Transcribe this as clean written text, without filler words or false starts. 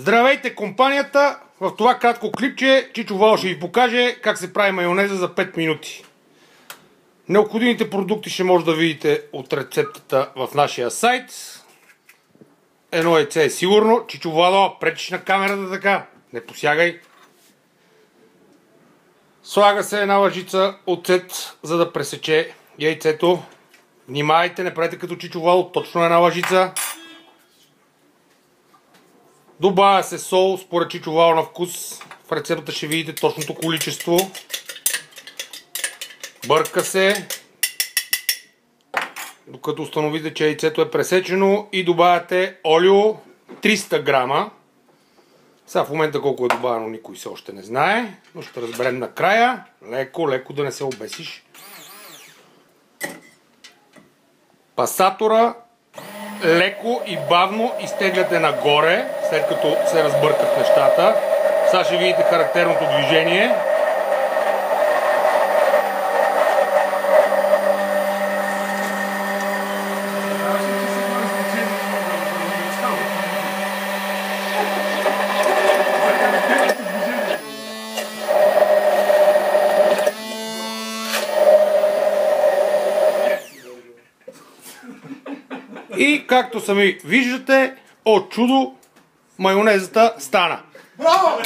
Здравейте компанията! В това кратко клипче Чичо Вал ще ви покаже как се прави майонеза за 5 минути. Необходимите продукти ще може да видите от рецептата в нашия сайт. Едно яйце е сигурно. Чичо Вало, пречиш на камерата така. Не посягай. Слага се една лъжица оцет, за да пресече яйцето. Внимайте, не правете като Чичо Вало, точно една лъжица. Добавя се сол според Чичо Вало на вкус. В рецептата ще видите точното количество. Бърка се, докато установите, че яйцето е пресечено, и добавяте олио 300 грама. Сега в момента колко е добавено никой все още не знае, но ще разберем накрая. Леко да не се обесиш. Пасатора леко и бавно изтегляте нагоре, след като се разбъркат нещата. Сега ще видите характерното движение. И както сами виждате, от чудо майонезата стана. Браво!